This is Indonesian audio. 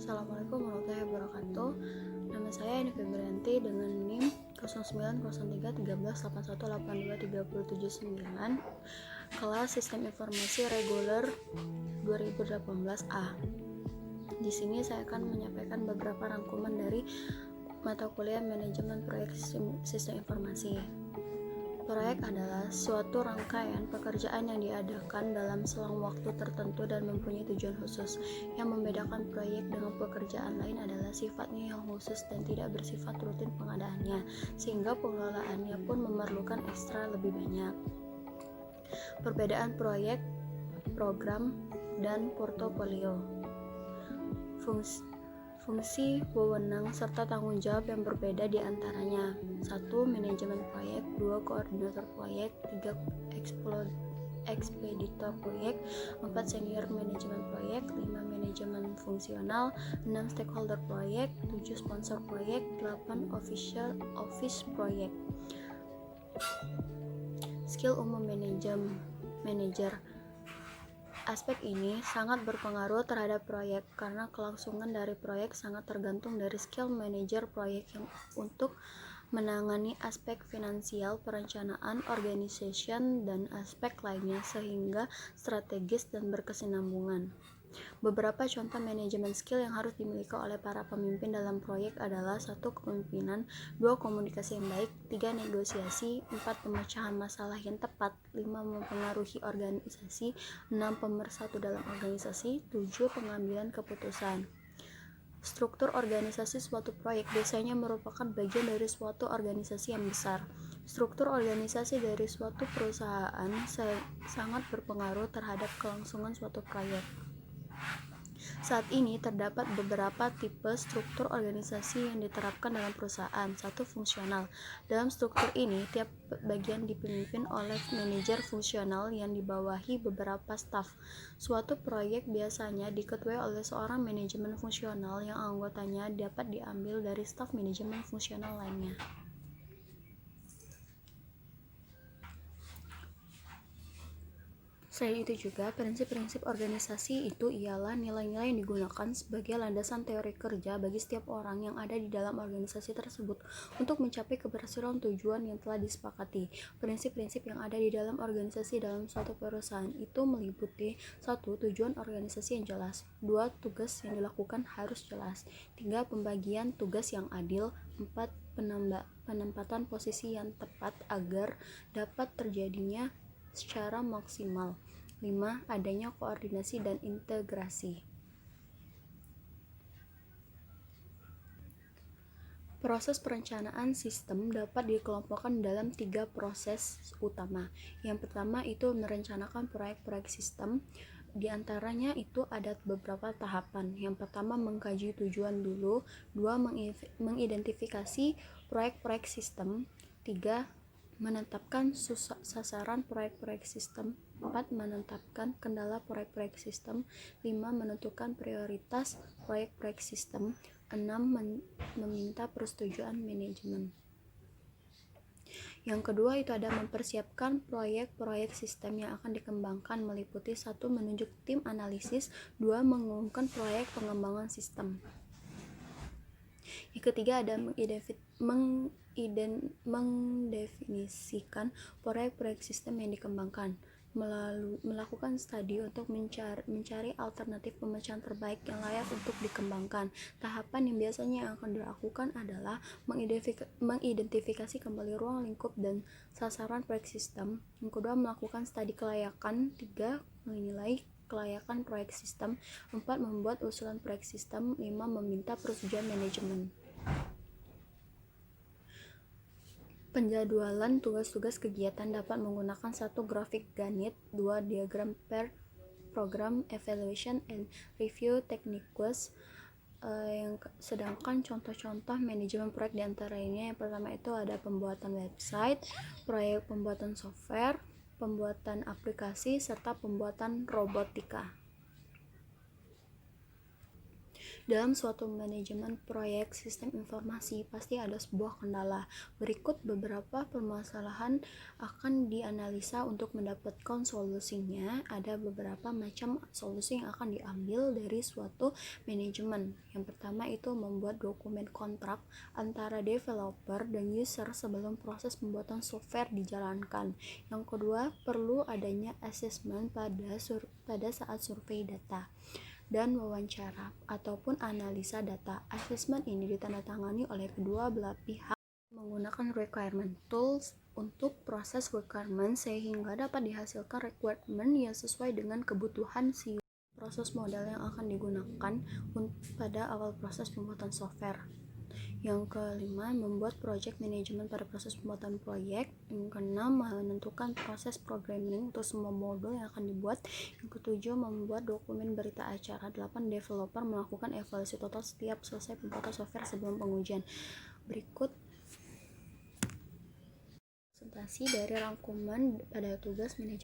Assalamualaikum warahmatullahi wabarakatuh. Nama saya Eni Febrianti dengan NIM 09031381823779, kelas Sistem Informasi Reguler 2018A. Di sini saya akan menyampaikan beberapa rangkuman dari mata kuliah Manajemen Proyek Sistem Informasi. Proyek adalah suatu rangkaian pekerjaan yang diadakan dalam selang waktu tertentu dan mempunyai tujuan khusus. Yang membedakan proyek dengan pekerjaan lain adalah sifatnya yang khusus dan tidak bersifat rutin pengadaannya, sehingga pengelolaannya pun memerlukan ekstra lebih banyak. Perbedaan proyek, program, dan portofolio. Fungsi, wewenang, serta tanggung jawab yang berbeda di antaranya. 1. Manajemen proyek. 2. Koordinator proyek. 3. Ekspeditor proyek. 4. Senior manajemen proyek. 5. Manajemen fungsional. 6. Stakeholder proyek. 7. Sponsor proyek. 8. Office proyek. Skill umum manajer. Aspek ini sangat berpengaruh terhadap proyek karena kelangsungan dari proyek sangat tergantung dari skill manajer proyek yang untuk menangani aspek finansial, perencanaan, organization, dan aspek lainnya sehingga strategis dan berkesinambungan. Beberapa contoh manajemen skill yang harus dimiliki oleh para pemimpin dalam proyek adalah 1. Kepemimpinan, 2. Komunikasi yang baik, 3. Negosiasi, 4. Pemecahan masalah yang tepat, 5. Mempengaruhi organisasi, 6. Pemersatu dalam organisasi, 7. Pengambilan keputusan. Struktur organisasi suatu proyek biasanya merupakan bagian dari suatu organisasi yang besar. Struktur organisasi dari suatu perusahaan sangat berpengaruh terhadap kelangsungan suatu proyek. Saat ini terdapat beberapa tipe struktur organisasi yang diterapkan dalam perusahaan. 1. Fungsional. Dalam struktur ini, tiap bagian dipimpin oleh manajer fungsional yang dibawahi beberapa staf. Suatu proyek biasanya diketuai oleh seorang manajemen fungsional yang anggotanya dapat diambil dari staf manajemen fungsional lainnya. Selain itu juga, prinsip-prinsip organisasi itu ialah nilai-nilai yang digunakan sebagai landasan teori kerja bagi setiap orang yang ada di dalam organisasi tersebut untuk mencapai keberhasilan tujuan yang telah disepakati. Prinsip-prinsip yang ada di dalam organisasi dalam suatu perusahaan itu meliputi 1. Tujuan organisasi yang jelas, 2. Tugas yang dilakukan harus jelas, 3. Pembagian tugas yang adil, 4. Penempatan posisi yang tepat agar dapat terjadinya secara maksimal, 5. Adanya koordinasi dan integrasi. Proses perencanaan sistem dapat dikelompokkan dalam 3 proses utama. Yang pertama itu merencanakan proyek-proyek sistem. Di antaranya itu ada beberapa tahapan. Yang pertama mengkaji tujuan dulu, 2. Mengidentifikasi proyek-proyek sistem, 3. Menetapkan sasaran proyek-proyek sistem, 4. Menetapkan kendala proyek-proyek sistem, 5. Menentukan prioritas proyek-proyek sistem, 6. Meminta persetujuan manajemen. Yang kedua itu ada mempersiapkan proyek-proyek sistem yang akan dikembangkan meliputi 1. Menunjuk tim analisis, 2. Mengumumkan proyek pengembangan sistem. Yang ketiga ada mendefinisikan proyek-proyek sistem yang dikembangkan, melakukan studi untuk mencari alternatif pemecahan terbaik yang layak untuk dikembangkan. Tahapan yang biasanya akan dilakukan adalah mengidentifikasi kembali ruang lingkup dan sasaran proyek sistem. Yang kedua melakukan studi kelayakan, 3. Menilai kelayakan proyek sistem, 4. Membuat usulan proyek sistem, 5. Meminta persetujuan manajemen. Penjadwalan tugas-tugas kegiatan dapat menggunakan 1. Grafik Gantt, 2. Diagram per program evaluation and review techniques. Sedangkan contoh-contoh manajemen proyek diantaranya yang pertama itu ada pembuatan website, proyek pembuatan software, pembuatan aplikasi, serta pembuatan robotika. Dalam suatu manajemen proyek sistem informasi, pasti ada sebuah kendala. Berikut beberapa permasalahan akan dianalisa untuk mendapatkan solusinya. Ada beberapa macam solusi yang akan diambil dari suatu manajemen. Yang pertama itu membuat dokumen kontrak antara developer dan user sebelum proses pembuatan software dijalankan. Yang kedua, perlu adanya assessment pada saat survei data dan wawancara ataupun analisa data. Assessment ini ditandatangani oleh kedua belah pihak menggunakan requirement tools untuk proses requirement sehingga dapat dihasilkan requirement yang sesuai dengan kebutuhan si proses model yang akan digunakan pada awal proses pembuatan software. Yang kelima, membuat project management pada proses pembuatan proyek. Yang keenam, menentukan proses programming untuk semua modul yang akan dibuat. Yang ketujuh, membuat dokumen berita acara. 8, developer melakukan evaluasi total setiap selesai pembuatan software sebelum pengujian. Berikut presentasi dari rangkuman pada tugas manajemen